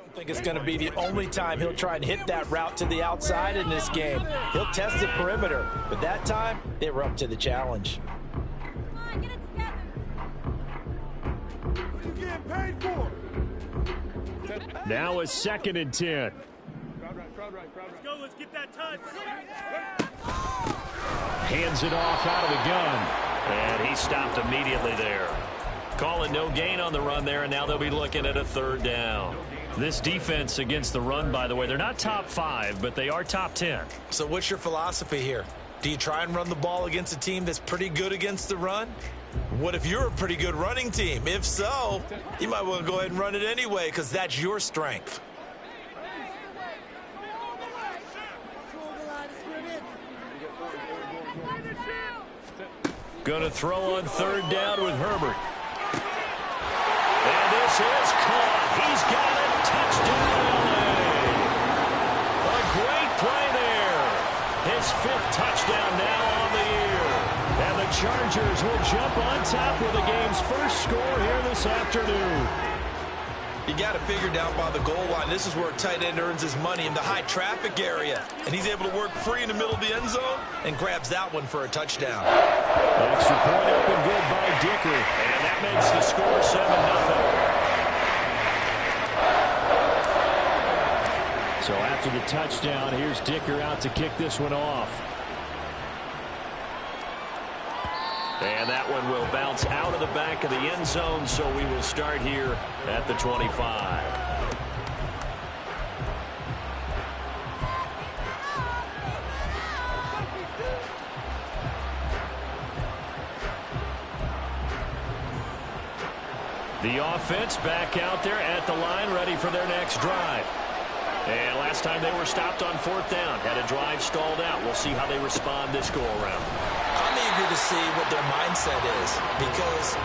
I think it's going to be the only time he'll try and hit that route to the outside in this game. He'll test the perimeter, but that time they were up to the challenge. Come on, get it together. What are you getting paid for? Now a 2nd and 10. Let's go, let's get that touch. Hands it off out of the gun. And he stopped immediately there. Calling no gain on the run there, and now they'll be looking at a 3rd down. This defense against the run, by the way, they're not top 5, but they are top 10. So what's your philosophy here? Do you try and run the ball against a team that's pretty good against the run? What if you're a pretty good running team? If so, you might want to go ahead and run it anyway because that's your strength. Going to throw on 3rd down with Herbert. And this is caught. He's got it. Touchdown, LA. A great play there. His 5th touchdown now on the year. And the Chargers will jump on top with the game's first score here this afternoon. You got it figured out by the goal line. This is where a tight end earns his money in the high traffic area. And he's able to work free in the middle of the end zone and grabs that one for a touchdown. Extra point up and good by Dicker. And that makes the score 7-0. So after the touchdown, here's Dicker out to kick this one off. And that one will bounce out of the back of the end zone, so we will start here at the 25. The offense back out there at the line, ready for their next drive. And last time they were stopped on 4th down, had a drive stalled out. We'll see how they respond this go-around. I'm eager to see what their mindset is because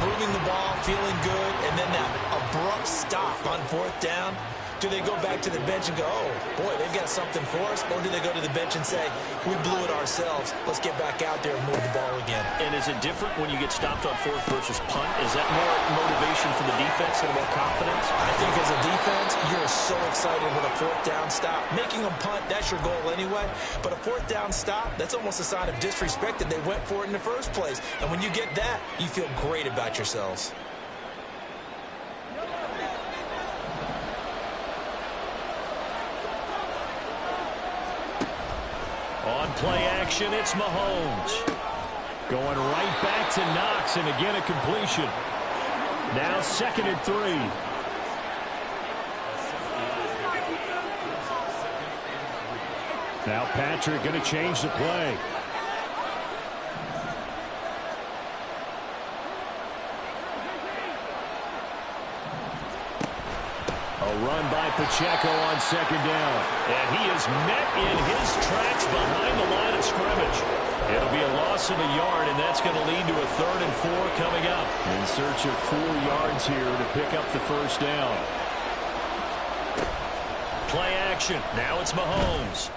moving the ball, feeling good, and then that abrupt stop on 4th down, do they go back to the bench and go, oh, boy, they've got something for us? Or do they go to the bench and say, we blew it ourselves. Let's get back out there and move the ball again. And is it different when you get stopped on 4th versus punt? Is that more motivation for the defense and more confidence? I think as a defense, you're so excited with a 4th down stop. Making them punt, that's your goal anyway. But a 4th down stop, that's almost a sign of disrespect that they went for it in the first place. And when you get that, you feel great about yourselves. On play action, it's Mahomes. Going right back to Knox, and again a completion. Now 2nd and 3. Now Patrick going to change the play. A run by Pacheco on 2nd down. And he is met in his tracks behind the line of scrimmage. It'll be a loss of a yard, and that's going to lead to a 3rd and 4 coming up. In search of 4 yards here to pick up the 1st down. Play action. Now it's Mahomes.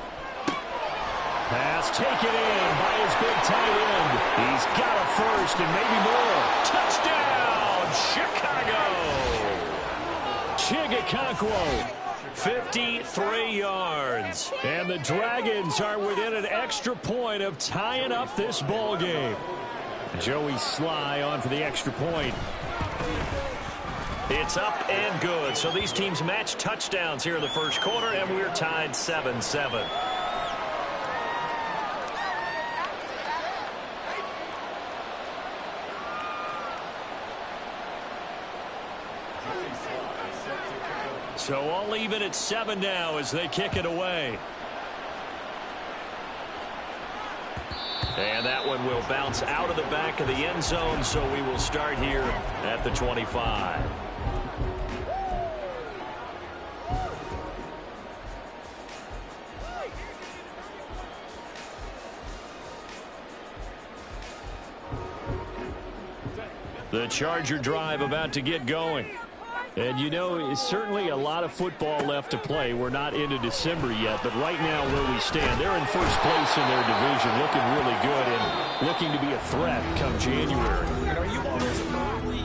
Pass taken in by his big tight end. He's got a 1st and maybe more. Touchdown, Chicago! Chigakakwo, 53 yards. and the Dragons are within an extra point of tying up this ball game. Joey Sly on for the extra point. It's up and good. So these teams match touchdowns here in the first quarter, and we're tied 7-7. So all even at 7 now as they kick it away. And that one will bounce out of the back of the end zone, so we will start here at the 25. The Charger drive about to get going. And, you know, it's certainly a lot of football left to play. We're not into December yet, but right now where we stand, they're in first place in their division, looking really good and looking to be a threat come January. And are you always early?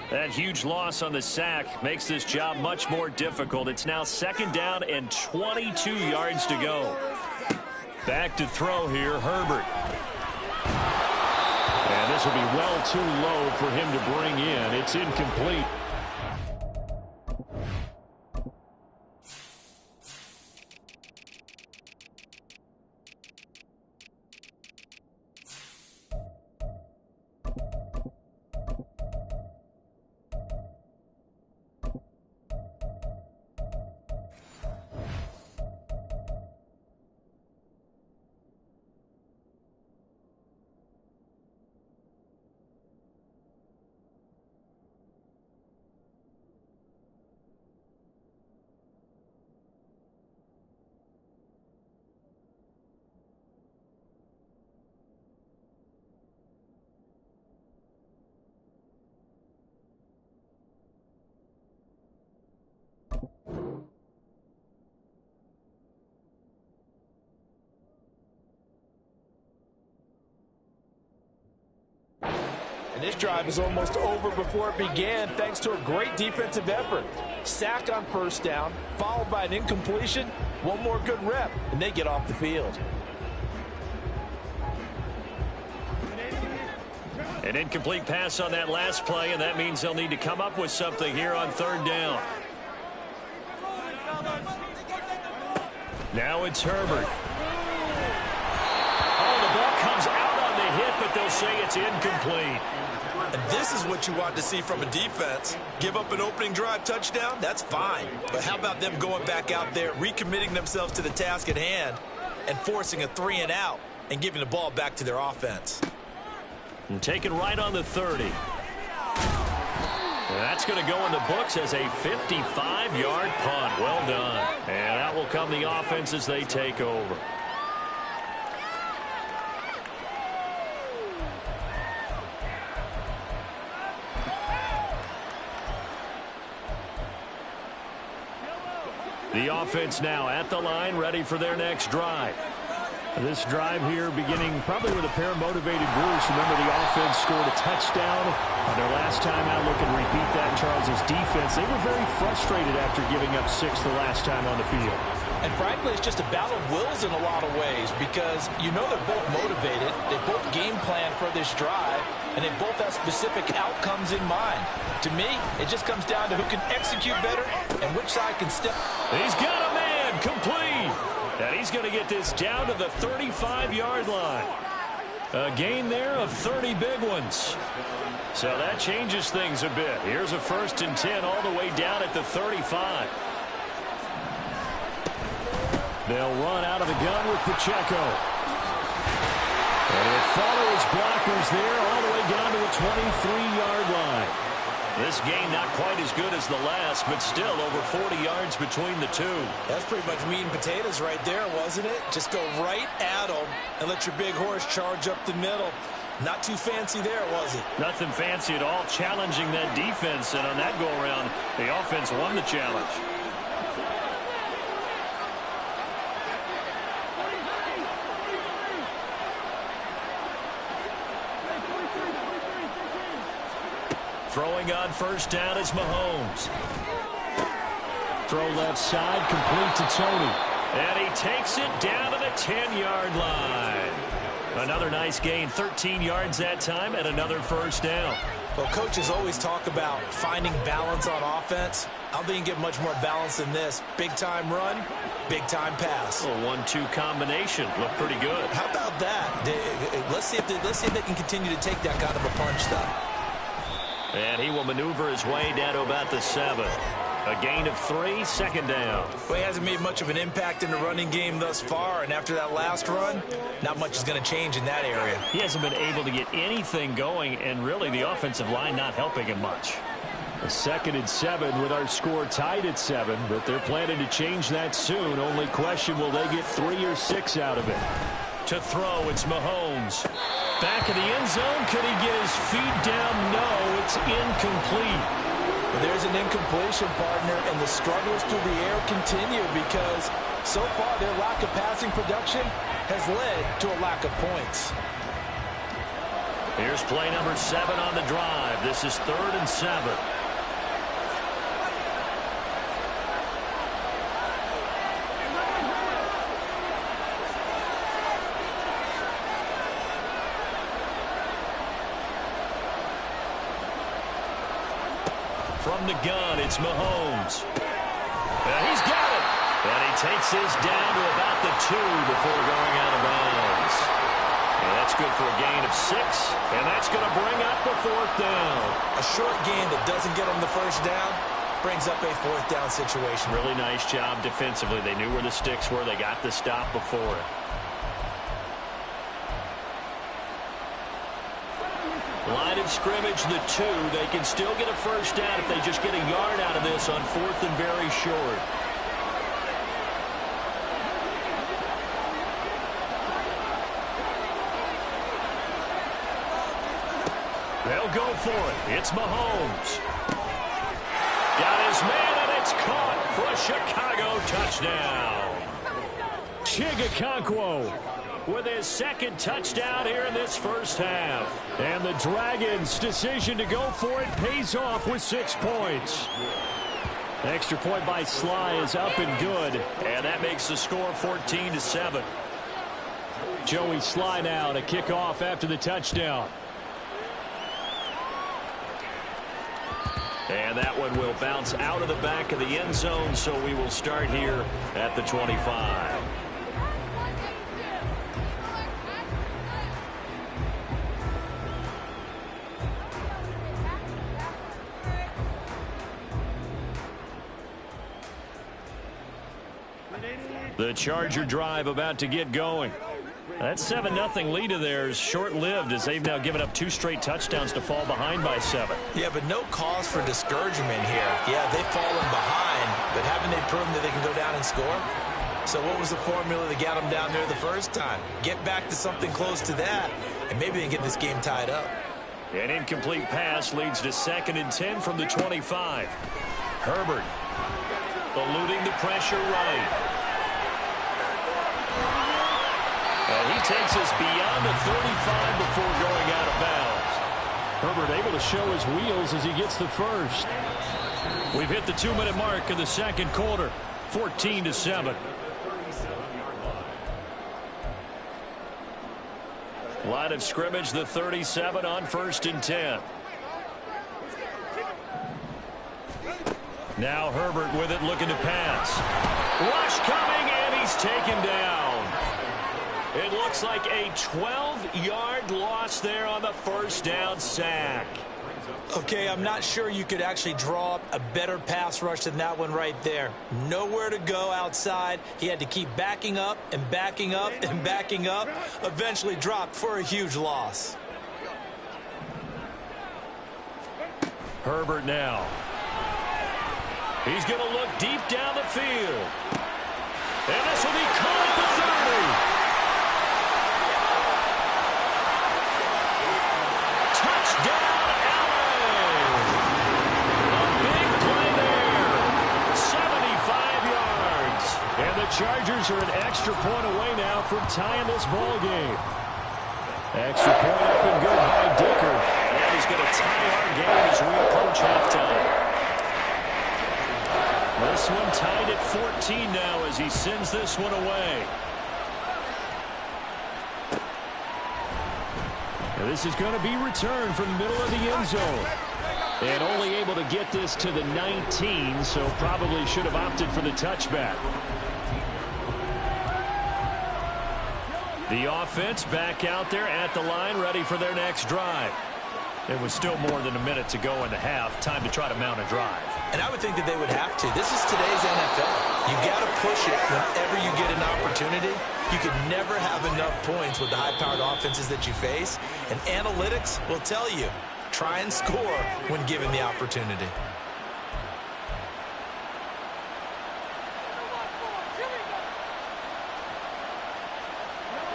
That huge loss on the sack makes this job much more difficult. It's now 2nd down and 22 yards to go. Back to throw here, Herbert. And this will be well too low for him to bring in. It's incomplete. And this drive is almost over before it began thanks to a great defensive effort. Sack on 1st down, followed by an incompletion. One more good rep, and they get off the field. An incomplete pass on that last play, and that means they'll need to come up with something here on 3rd down. Now it's Herbert. Oh, the ball comes out on the hit, but they'll say it's incomplete. And this is what you want to see from a defense. Give up an opening drive touchdown, that's fine. But how about them going back out there, recommitting themselves to the task at hand, and forcing a 3-and-out and giving the ball back to their offense. And taken right on the 30. And that's going to go in the books as a 55-yard punt. Well done. And out will come the offense as they take over. The offense now at the line, ready for their next drive. This drive here beginning probably with a pair of motivated Bruce. Remember, the offense scored a touchdown on their last time out. Look and repeat that. Charles' defense, they were very frustrated after giving up 6 the last time on the field. And frankly, it's just a battle of wills in a lot of ways because you know they're both motivated. They both game plan for this drive, and they both have specific outcomes in mind. To me, it just comes down to who can execute better and which side can step. He's got a man, complete. And he's going to get this down to the 35-yard line. A gain there of 30 big ones. So that changes things a bit. Here's a 1st and 10 all the way down at the 35. They'll run out of the gun with Pacheco. And he'll follow his blockers there all the way down to the 23-yard line. This gain not quite as good as the last, but still over 40 yards between the two. That's pretty much meat and potatoes right there, wasn't it? Just go right at them and let your big horse charge up the middle. Not too fancy there, was it? Nothing fancy at all, challenging that defense, and on that go-around, the offense won the challenge. Throwing on 1st down is Mahomes. Throw left side, complete to Tony. And he takes it down to the 10-yard line. Another nice gain, 13 yards that time, and another 1st down. Well, coaches always talk about finding balance on offense. I don't think you get much more balance than this. Big-time run, big-time pass. A 1-2 combination. Looked pretty good. How about that? Let's see if they can continue to take that kind of a punch, though. And he will maneuver his way down to about the 7. A gain of 3, 2nd down. Well, he hasn't made much of an impact in the running game thus far, and after that last run, not much is going to change in that area. He hasn't been able to get anything going, and really the offensive line not helping him much. A 2nd and 7 with our score tied at 7, but they're planning to change that soon. Only question, will they get 3 or 6 out of it? To throw, it's Mahomes. Back in the end zone, could he get his feet down? No, it's incomplete. There's an incompletion, partner, and the struggles through the air continue because so far their lack of passing production has led to a lack of points. Here's play number 7 on the drive. This is 3rd and 7. From the gun, it's Mahomes. He's got it. And he takes his down to about the 2 before going out of bounds. And that's good for a gain of 6. And that's going to bring up the 4th down. A short gain that doesn't get them the first down brings up a 4th down situation. Really nice job defensively. They knew where the sticks were. They got the stop before it. Line of scrimmage, the 2. They can still get a first down if they just get a yard out of this on 4th and very short. They'll go for it. It's Mahomes. Got his man, and it's caught for a Chicago touchdown. Chigga with his 2nd touchdown here in this first half. And the Dragons' decision to go for it pays off with 6 points. Extra point by Sly is up and good. And that makes the score 14-7. Joey Sly now to kick off after the touchdown. And that one will bounce out of the back of the end zone, so we will start here at the 25. The Charger drive about to get going. That 7-0 lead of theirs short-lived as they've now given up 2 straight touchdowns to fall behind by 7. Yeah, but no cause for discouragement here. Yeah, they've fallen behind, but haven't they proven that they can go down and score? So what was the formula that got them down there the first time? Get back to something close to that, and maybe they can get this game tied up. An incomplete pass leads to 2nd and 10 from the 25. Herbert eluding the pressure right. And he takes us beyond the 35 before going out of bounds. Herbert able to show his wheels as he gets the first. We've hit the 2-minute mark in the 2nd quarter. 14-7. Line of scrimmage, the 37 on 1st and 10. Now Herbert with it, looking to pass. Rush coming, and he's taken down. It looks like a 12-yard loss there on the first down sack. Okay, I'm not sure you could actually draw up a better pass rush than that one right there. Nowhere to go outside. He had to keep backing up and backing up and backing up. Eventually dropped for a huge loss. Herbert now. He's going to look deep down the field. And this will be caught at the 30. Touchdown, LA! A big play there. 75 yards. And the Chargers are an extra point away now from tying this ball game. Extra point up and good by Dicker. And he's going to tie our game as we approach halftime. This one tied at 14 now as he sends this one away. And this is going to be returned from the middle of the end zone. And only able to get this to the 19, so probably should have opted for the touchback. The offense back out there at the line, ready for their next drive. It was still more than a minute to go in the half. Time to try to mount a drive. And I would think that they would have to. This is today's NFL. You got to push it whenever you get an opportunity. You could never have enough points with the high-powered offenses that you face. And analytics will tell you, try and score when given the opportunity.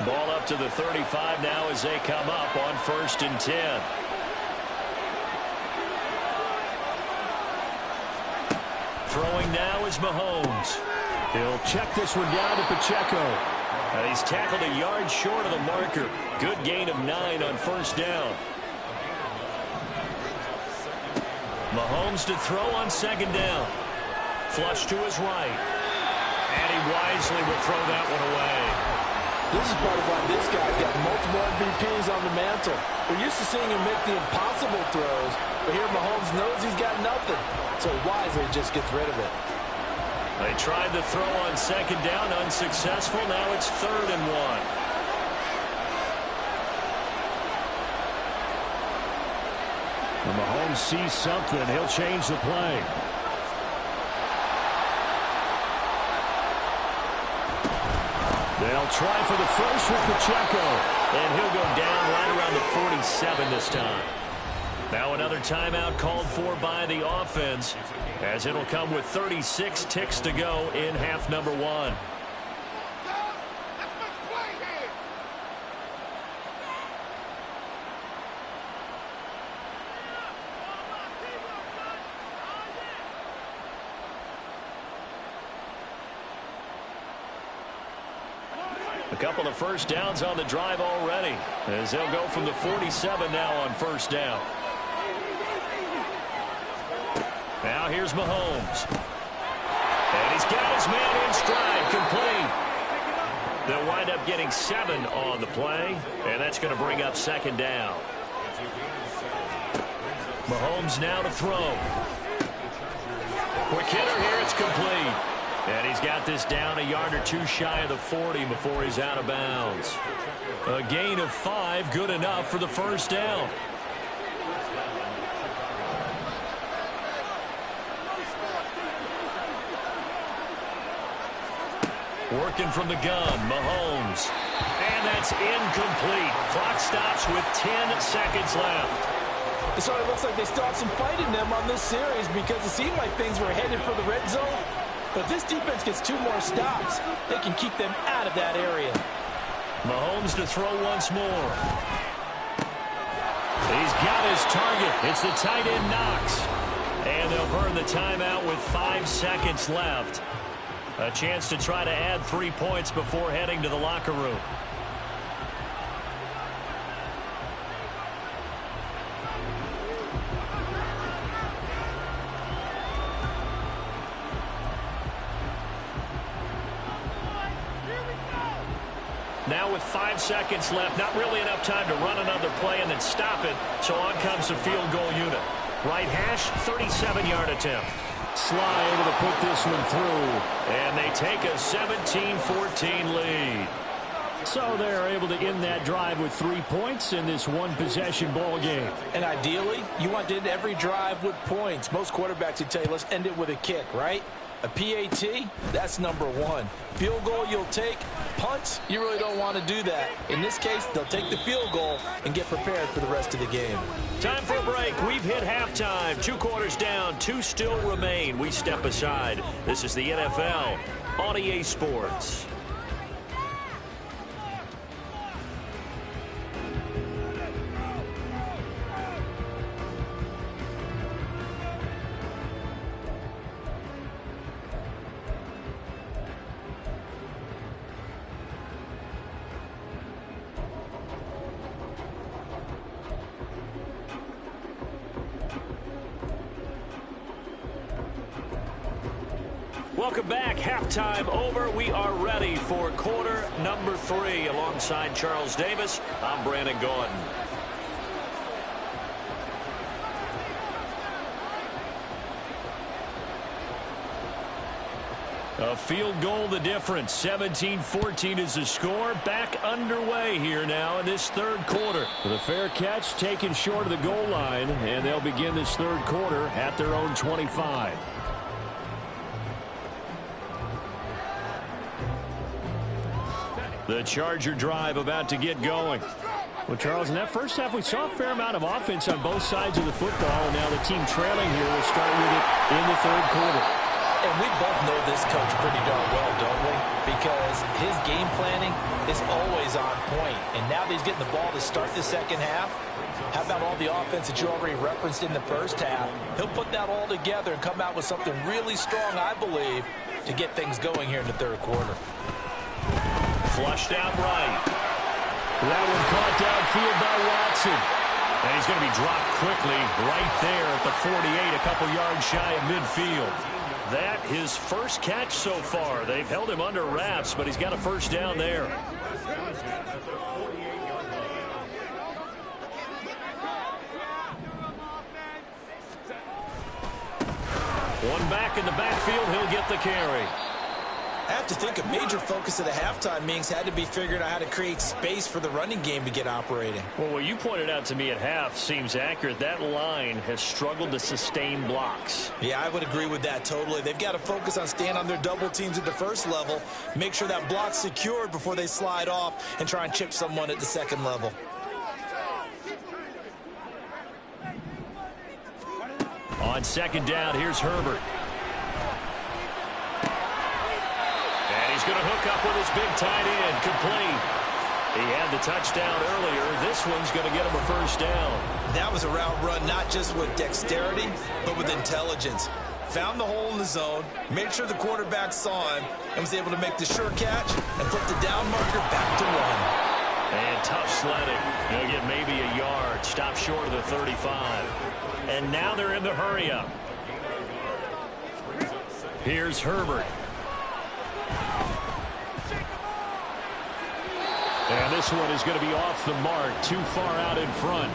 Ball up to the 35 now as they come up on 1st and 10. Throwing now is Mahomes. He'll check this one down to Pacheco. And he's tackled a yard short of the marker. Good gain of 9 on 1st down. Mahomes to throw on second down. Flush to his right. And he wisely will throw that one away. This is part of why this guy's got multiple MVPs on the mantle. We're used to seeing him make the impossible throws, but here Mahomes knows he's got nothing, so wisely just gets rid of it. They tried to throw on second down, unsuccessful. Now it's 3rd and 1. When Mahomes sees something, he'll change the play. They'll try for the first with Pacheco. And he'll go down right around the 47 this time. Now another timeout called for by the offense, as it'll come with 36 ticks to go in half number 1. A couple of first downs on the drive already, as they'll go from the 47 now on first down. Now here's Mahomes. And he's got his man in stride, complete. They'll wind up getting 7 on the play, and that's going to bring up second down. Mahomes now to throw. Quick hitter here, it's complete. And he's got this down a yard or 2 shy of the 40 before he's out of bounds. A gain of 5, good enough for the first down. Working from the gun, Mahomes. And that's incomplete. Clock stops with 10 seconds left. So it looks like they still have some fight in them on this series, because it seemed like things were headed for the red zone. But this defense gets 2 more stops. They can keep them out of that area. Mahomes to throw once more. He's got his target. It's the tight end, Knox. And they'll burn the timeout with 5 seconds left. A chance to try to add 3 points before heading to the locker room. Now with 5 seconds left, not really enough time to run another play and then stop it, so on comes the field goal unit. Right hash, 37-yard attempt. Sly able to put this one through. And they take a 17-14 lead. So they're able to end that drive with 3 points in this one-possession ball game. And ideally, you want to end every drive with points. Most quarterbacks would tell you, let's end it with a kick, right? A PAT, that's number 1. Field goal you'll take. Punts, you really don't want to do that. In this case, they'll take the field goal and get prepared for the rest of the game. Time for a break. We've hit halftime. 2 quarters down, 2 still remain. We step aside. This is the NFL on EA Sports. Welcome back. Halftime over. We are ready for quarter number 3. Alongside Charles Davis, I'm Brandon Gordon. A field goal the difference. 17-14 is the score. Back underway here now in this 3rd quarter. The fair catch taken short of the goal line, and they'll begin this 3rd quarter at their own 25. The Charger drive about to get going. Well, Charles, in that first half, we saw a fair amount of offense on both sides of the football, and now the team trailing here will start with it in the 3rd quarter. And we both know this coach pretty darn well, don't we? Because his game planning is always on point. And now that he's getting the ball to start the second half, how about all the offense that you already referenced in the first half? He'll put that all together and come out with something really strong, I believe, to get things going here in the 3rd quarter. Flushed out right. That one caught downfield by Watson. And he's going to be dropped quickly right there at the 48, a couple yards shy of midfield. That his first catch so far. They've held him under wraps, but he's got a first down there. One back in the backfield, he'll get the carry. I have to think a major focus of the halftime meetings had to be figuring out how to create space for the running game to get operating. Well, what you pointed out to me at half seems accurate. That line has struggled to sustain blocks. Yeah, I would agree with that totally. They've got to focus on staying on their double teams at the first level, make sure that block's secured before they slide off and try and chip someone at the second level. On second down, here's Herbert. And he's going to hook up with his big tight end, complete. He had the touchdown earlier. This one's going to get him a first down. That was a route run not just with dexterity, but with intelligence. Found the hole in the zone, made sure the quarterback saw him, and was able to make the sure catch and flip the down marker back to one. And tough sledding. He'll get maybe a yard. Stop short of the 35. And now they're in the hurry-up. Here's Herbert. And this one is going to be off the mark, too far out in front.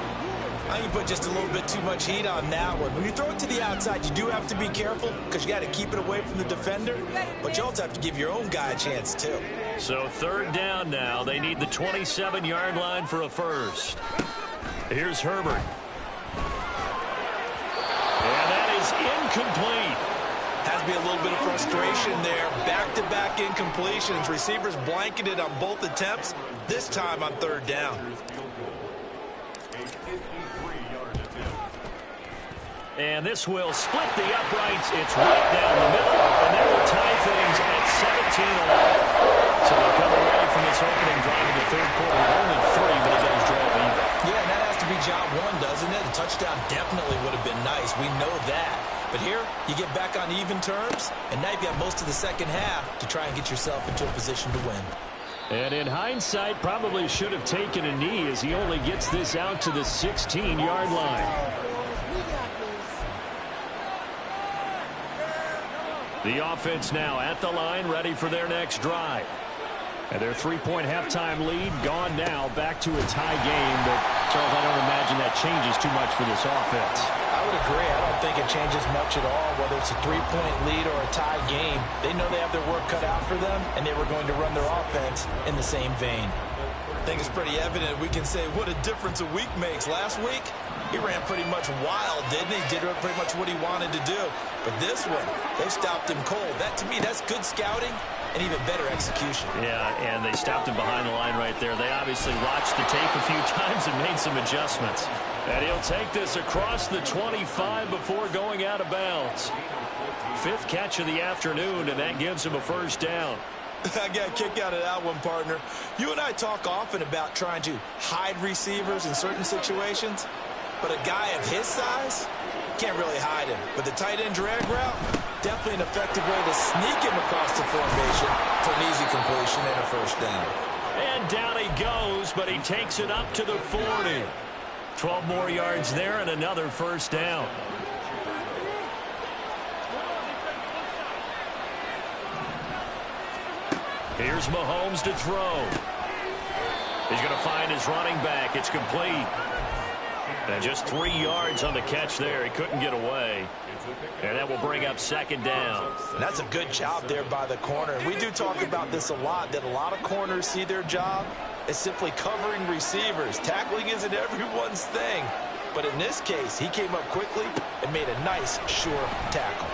I think you put just a little bit too much heat on that one. When you throw it to the outside, you do have to be careful because you got to keep it away from the defender, but you also have to give your own guy a chance too. So third down now. They need the 27-yard line for a first. Here's Herbert. And that is incomplete. Has to be a little bit of frustration there. Back-to-back incompletions. Receivers blanketed on both attempts, this time on third down. And this will split the uprights. It's right down the middle, and they will tie things at 17-11. So they're coming away from this opening drive in the third quarter with only 3, but it does draw even. Yeah, and that has to be job one, doesn't it? A touchdown definitely would have been nice. We know that. But here, you get back on even terms, and now you've got most of the second half to try and get yourself into a position to win. And in hindsight, probably should have taken a knee as he only gets this out to the 16-yard line. The offense now at the line, ready for their next drive. And their 3-point halftime lead gone now, back to a tie game. But, Charles, I don't imagine that changes too much for this offense. I would agree. I don't think it changes much at all, whether it's a 3-point lead or a tie game. They know they have their work cut out for them, and they were going to run their offense in the same vein. I think it's pretty evident we can say what a difference a week makes. Last week, he ran pretty much wild, didn't he? Did pretty much what he wanted to do. But this one, they stopped him cold. That, to me, that's good scouting and even better execution. Yeah, and they stopped him behind the line right there. They obviously watched the tape a few times and made some adjustments. And he'll take this across the 25 before going out of bounds. 5th catch of the afternoon, and that gives him a first down. I got a kick out of that one, partner. You and I talk often about trying to hide receivers in certain situations, but a guy of his size can't really hide him. But the tight end drag route, definitely an effective way to sneak him across the formation for an easy completion and a first down. And down he goes, but he takes it up to the 40. 12 more yards there and another first down. Here's Mahomes to throw. He's going to find his running back. It's complete. And just 3 yards on the catch there. He couldn't get away. And that will bring up second down. And that's a good job there by the corner. And we do talk about this a lot, that a lot of corners see their job as simply covering receivers. Tackling isn't everyone's thing. But in this case, he came up quickly and made a nice, sure tackle.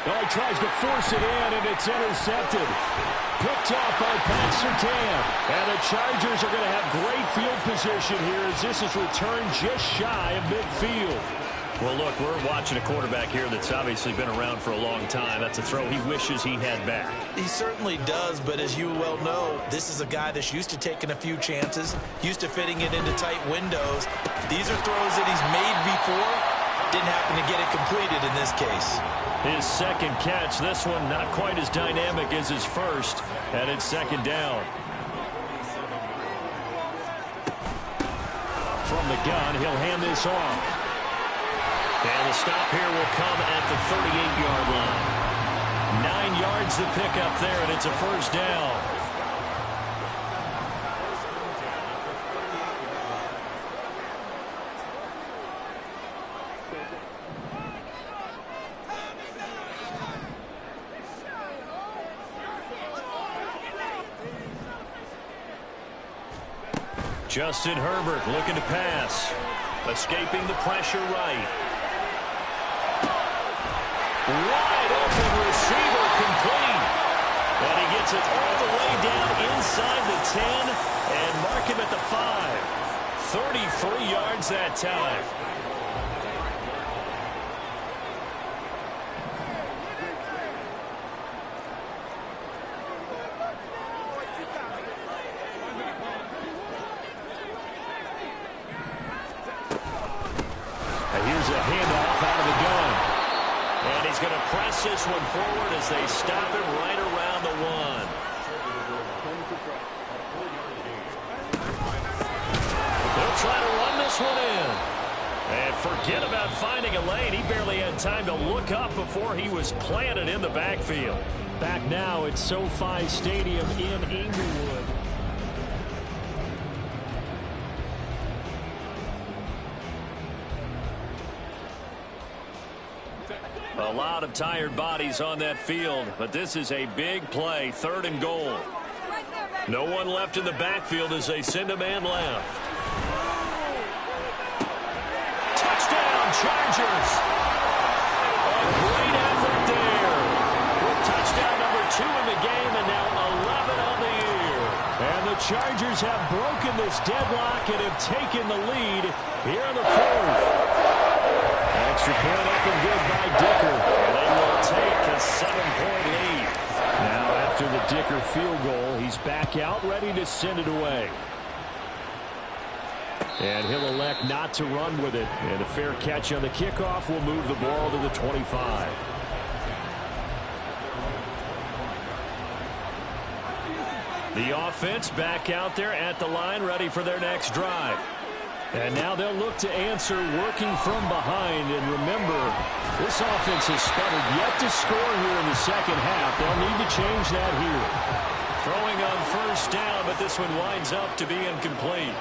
Well, he tries to force it in, and it's intercepted. Picked off by Pat Surtain. And the Chargers are going to have great field position here as this is returned just shy of midfield. Well, look, we're watching a quarterback here that's obviously been around for a long time. That's a throw he wishes he had back. He certainly does, but as you well know, this is a guy that's used to taking a few chances, used to fitting it into tight windows. These are throws that he's made before. Didn't happen to get it completed in this case. His second catch, this one not quite as dynamic as his first, and it's second down. from the gun. He'll hand this off. And the stop here will come at the 38-yard line. 9 yards to pick up there, and it's a first down. Justin Herbert looking to pass. Escaping the pressure right. Wide open receiver complete. And he gets it all the way down inside the 10 and mark him at the 5. 33 yards that time. Here's a handoff out of the gun. And he's going to press this one forward as they stop him right around the 1. They'll try to run this one in. And forget about finding a lane. He barely had time to look up before he was planted in the backfield. Back now at SoFi Stadium in Inglewood. A lot of tired bodies on that field, but this is a big play, 3rd and goal. No one left in the backfield as they send a man left. Touchdown, Chargers! A great effort there. With touchdown number 2 in the game and now 11 on the year. And the Chargers have broken this deadlock and have taken the lead here in the 4th. Extra point up and good by Dicker. And they will take a 7-point lead. Now after the Dicker field goal, he's back out ready to send it away. And he'll elect not to run with it. And a fair catch on the kickoff will move the ball to the 25. The offense back out there at the line ready for their next drive. And now they'll look to answer working from behind. And remember, this offense has sputtered yet to score here in the second half. They'll need to change that here. Throwing on first down, but this one winds up to be incomplete.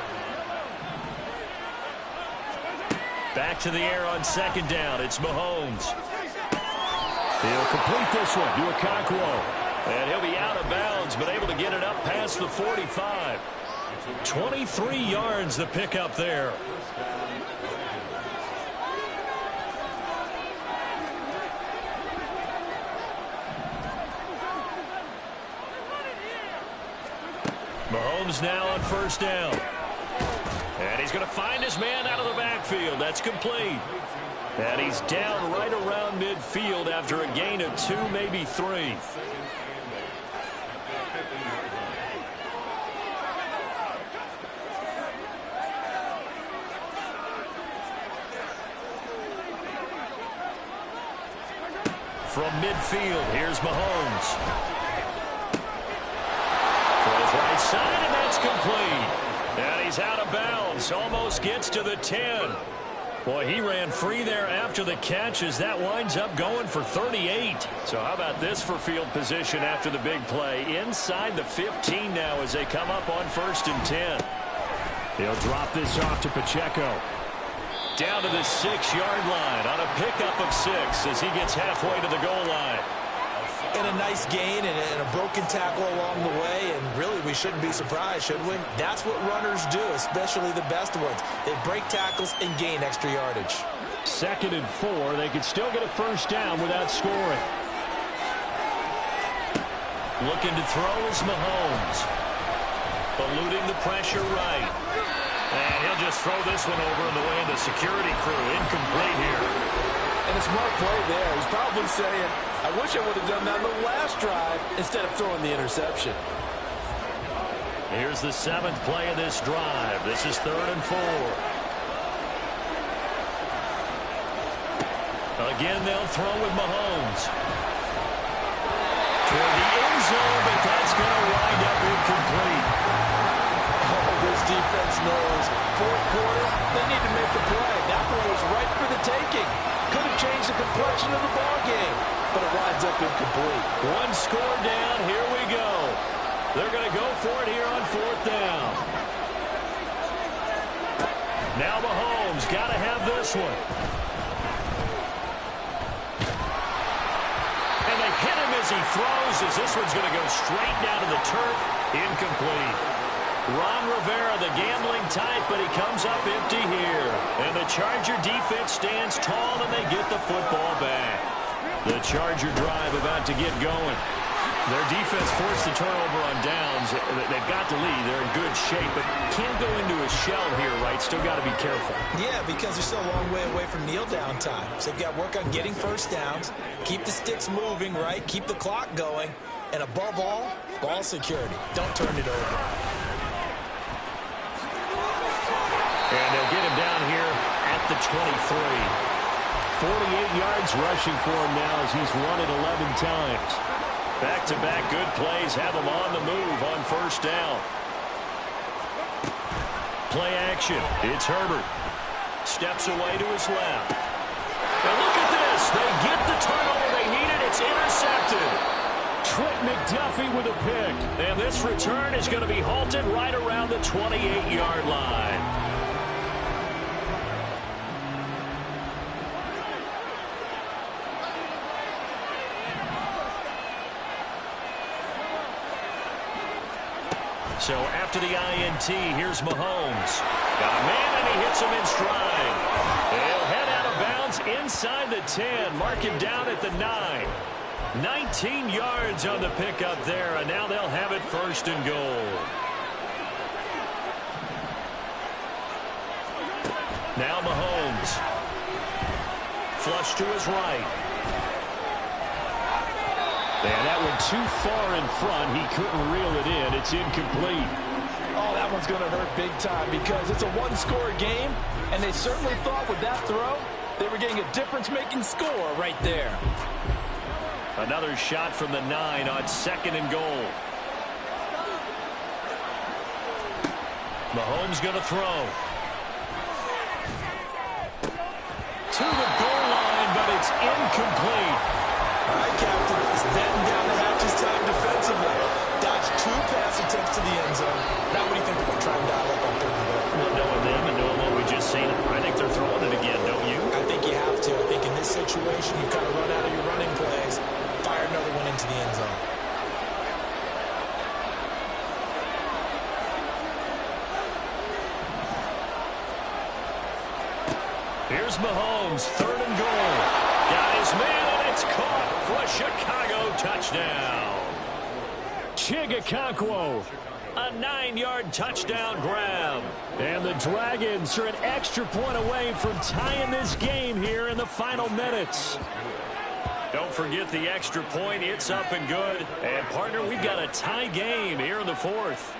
Back to the air on 2nd down. It's Mahomes. He'll complete this one to Okonkwo. And he'll be out of bounds, but able to get it up past the 45. 23 yards to pick up there. Mahomes now on first down. And he's going to find his man out of the backfield. That's complete. And he's down right around midfield after a gain of 2, maybe 3. From midfield, here's Mahomes. For his right side, and that's complete. And he's out of bounds. Almost gets to the 10. Boy, he ran free there after the catch as that winds up going for 38. So how about this for field position after the big play? Inside the 15 now as they come up on 1st and 10. He'll drop this off to Pacheco. Down to the 6-yard line on a pickup of 6 as he gets halfway to the goal line. And a nice gain and a broken tackle along the way, and really we shouldn't be surprised, should we? That's what runners do, especially the best ones. They break tackles and gain extra yardage. 2nd and 4, they could still get a first down without scoring. Looking to throw is Mahomes. Eluding the pressure right. And he'll just throw this one over in the way of the security crew. Incomplete here. And a smart play there. He's probably saying, I wish I would have done that in the last drive instead of throwing the interception. Here's the 7th play of this drive. This is 3rd and 4. Again, they'll throw with Mahomes. Toward the end zone, but that's going to wind up incomplete. This defense knows 4th quarter, One score down. Here we go. They're going to go for it here on 4th down. Now Mahomes got to have this one. And they hit him as he throws, as this one's going to go straight down to the turf. Incomplete. Ron Rivera, the gambling type, but he comes up empty here. And the Charger defense stands tall, and they get the football back. The Charger drive about to get going. Their defense forced the turnover on downs. They've got the lead. They're in good shape, but can't go into a shell here, right? Still got to be careful. Yeah, because they're still a long way away from kneel down time. So they've got to work on getting first downs, keep the sticks moving, right? Keep the clock going, and above all, ball security. Don't turn it over. And they'll get him down here at the 23. 48 yards rushing for him now as he's run it 11 times. Back-to-back good plays have him on the move on 1st down. Play action. It's Herbert. Steps away to his left. And look at this. They get the turnover they needed. It's intercepted. Trent McDuffie with a pick. And this return is going to be halted right around the 28-yard line. So after the INT, here's Mahomes. Got a man, and he hits him in stride. They'll head out of bounds inside the 10. Mark him down at the 9. 19 yards on the pickup there, and now they'll have it 1st and goal. Now Mahomes. Flush to his right. And that one too far in front. He couldn't reel it in. It's incomplete. Oh, that one's going to hurt big time because it's a one-score game, and they certainly thought with that throw they were getting a difference-making score right there. Another shot from the 9 on 2nd and goal. Mahomes going to throw. To the goal line, but it's incomplete. All right, Captain, it's batting down the hatches time defensively. Dodged 2 pass attempts to the end zone. Now what do you think they're going to try and dial up on 3rd and goal? Well, knowing them and knowing what we just seen, I think they're throwing it again, don't you? I think you have to. I think in this situation, you kind of run out of your running plays, fire another one into the end zone. Here's Mahomes, 3rd and goal. Got his man, and it's caught for a Chicago touchdown. Chigakonkwo. A 9-yard touchdown grab. And the Dragons are an extra point away from tying this game here in the final minutes. Don't forget the extra point. It's up and good. And, partner, we've got a tie game here in the 4th.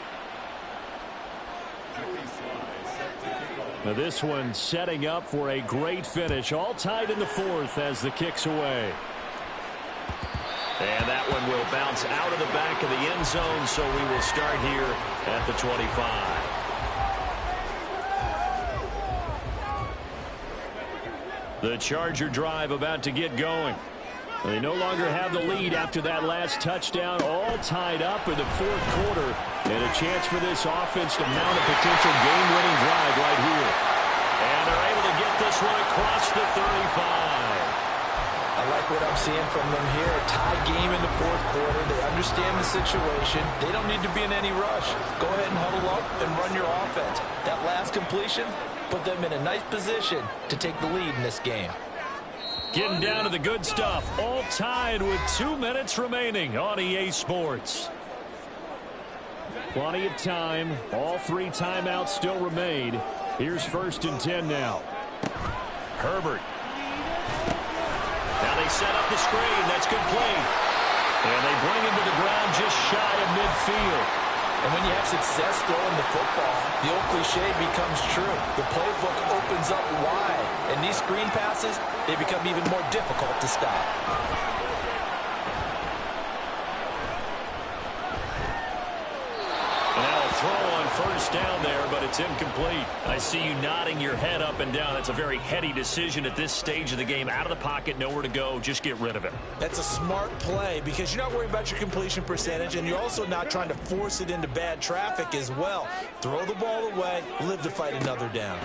Now this one setting up for a great finish. All tied in the 4th as the kick's away. And that one will bounce out of the back of the end zone, so we will start here at the 25. The Charger drive about to get going. They no longer have the lead after that last touchdown, all tied up in the 4th quarter. And a chance for this offense to mount a potential game-winning drive right here. And they're able to get this one across the 35. I like what I'm seeing from them here. A tie game in the 4th quarter. They understand the situation. They don't need to be in any rush. Go ahead and huddle up and run your offense. That last completion put them in a nice position to take the lead in this game. Getting down to the good stuff. All tied with 2 minutes remaining on EA Sports. Plenty of time. All 3 timeouts still remain. Here's 1st and 10 now. Herbert. Now they set up the screen. That's complete. And they bring him to the ground just shy of midfield. And when you have success throwing the football, the old cliche becomes true. The playbook opens up wide. And these screen passes, they become even more difficult to stop. And now a throw on first down there, but it's incomplete. I see you nodding your head up and down. That's a very heady decision at this stage of the game. Out of the pocket, nowhere to go. Just get rid of it. That's a smart play because you're not worried about your completion percentage, and you're also not trying to force it into bad traffic as well. Throw the ball away, live to fight another down.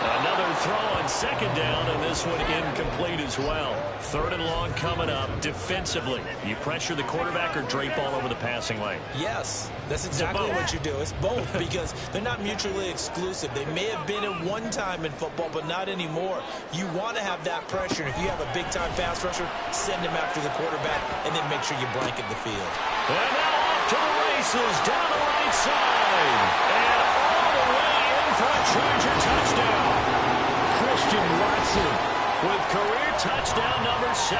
Another throw on second down, and this one incomplete as well. Third and long coming up. Defensively, you pressure the quarterback or drape all over the passing lane? Yes, that's exactly what you do. It's both because they're not mutually exclusive. They may have been at one time in football, but not anymore. You want to have that pressure. And if you have a big-time pass rusher, send him after the quarterback, and then make sure you blanket the field. And now off to the races, down the right side. And all the way in for a Charger touchdown. Christian Watson With career touchdown number 75.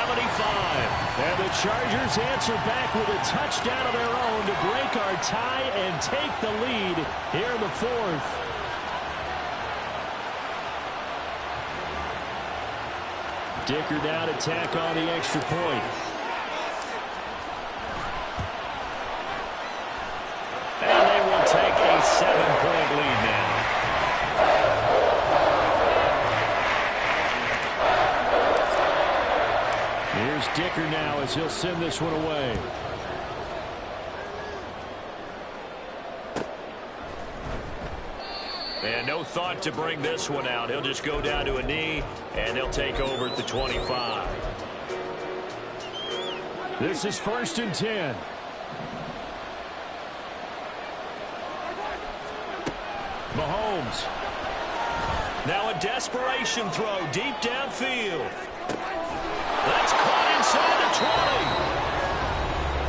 And the Chargers answer back with a touchdown of their own to break our tie and take the lead here in the fourth. Dicker now to tack on the extra point. And they will take a 7-point lead now. Here's Dicker now as he'll send this one away. And no thought to bring this one out. He'll just go down to a knee, and they'll take over at the 25. This is 1st and 10. Mahomes. Now a desperation throw deep downfield. That's caught inside the 20.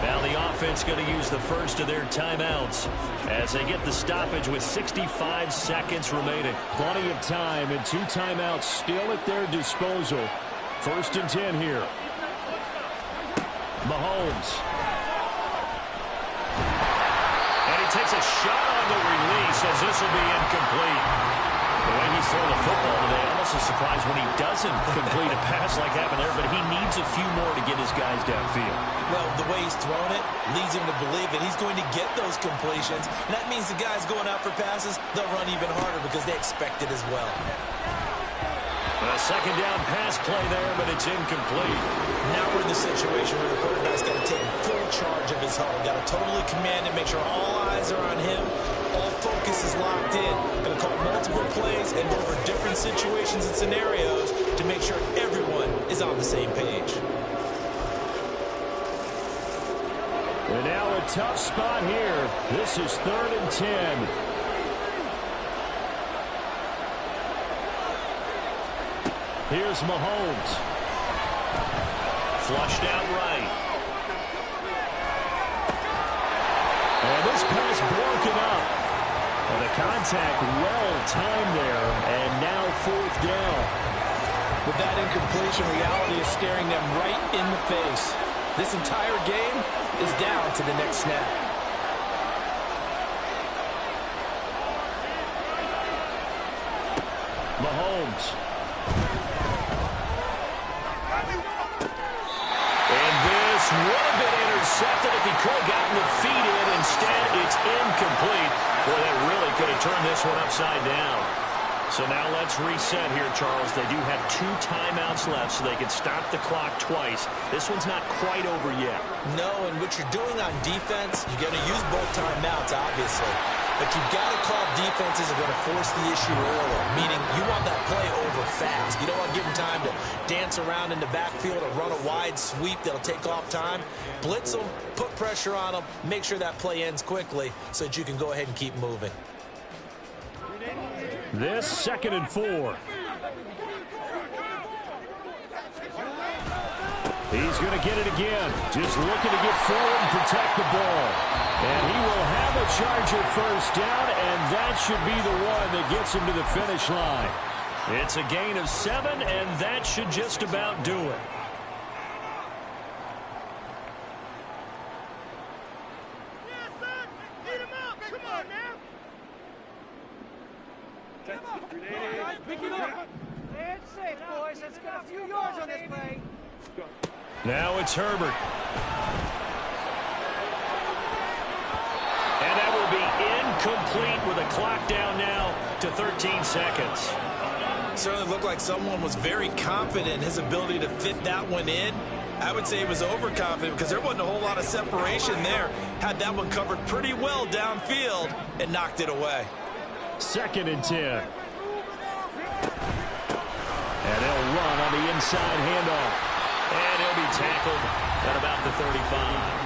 Now the offense going to use the first of their timeouts as they get the stoppage with 65 seconds remaining. Plenty of time and 2 timeouts still at their disposal. 1st and 10 here. Mahomes. And he takes a shot on the release as this will be incomplete. The way he's throwing the football today, almost a surprise when he doesn't complete a pass like happened there, but he needs a few more to get his guys downfield. Well, the way he's throwing it leads him to believe that he's going to get those completions. And that means the guys going out for passes, they'll run even harder because they expect it as well. A second down pass play there, but it's incomplete. Now we're in the situation where the quarterback's got to take full charge of his huddle. Got to totally command and make sure all eyes are on him. All focus is locked in. Going to call multiple plays and go over different situations and scenarios to make sure everyone is on the same page. And now a tough spot here. This is 3rd and 10. Here's Mahomes. Flushed out right. And this pass broken up. And the contact well timed there. And now 4th down. With that incompletion, reality is staring them right in the face. This entire game is down to the next snap. Mahomes. Would have been intercepted if he could have gotten the feet in. Instead, it's incomplete. Boy, that really could have turned this one upside down. So now let's reset here, Charles. They do have 2 timeouts left, so they can stop the clock twice. This one's not quite over yet. No, and what you're doing on defense, you're going to use both timeouts, obviously. But you've got to call defenses that are going to force the issue early, meaning you want that play over fast. You don't want to give them time to dance around in the backfield or run a wide sweep that'll take off time. Blitz them, put pressure on them, make sure that play ends quickly so that you can go ahead and keep moving. This 2nd and 4. He's going to get it again. Just looking to get forward and protect the ball. And he will have a Charger first down, and that should be the one that gets him to the finish line. It's a gain of 7, and that should just about do it. Yes, son! Beat him up! Come on, now! Come on! Pick it up! Play it safe, boys. Let's get a few yards on this play. Now it's Herbert. And that will be incomplete with a clock down now to 13 seconds. Certainly looked like someone was very confident in his ability to fit that one in. I would say he was overconfident because there wasn't a whole lot of separation there. Had that one covered pretty well downfield and knocked it away. 2nd and 10. And they'll run on the inside handoff. And he'll be tackled at about the 35.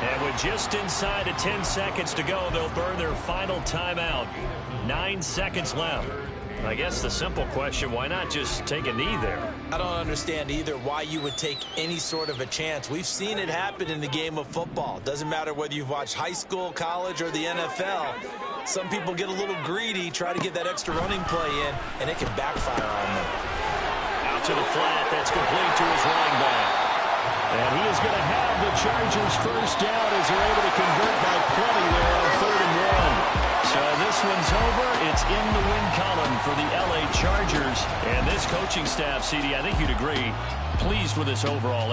And with just inside of 10 seconds to go, they'll burn their final timeout. 9 seconds left. I guess the simple question, why not just take a knee there? I don't understand either why you would take any sort of a chance. We've seen it happen in the game of football. Doesn't matter whether you've watched high school, college, or the NFL. Some people get a little greedy, try to get that extra running play in, and it can backfire on them. Out to the flat. That's complete to his running back. And he is going to have the Chargers first down as they're able to convert by plenty there on 3rd and 1. So this one's over. It's in the win column for the L.A. Chargers. And this coaching staff, CD, I think you'd agree, pleased with this overall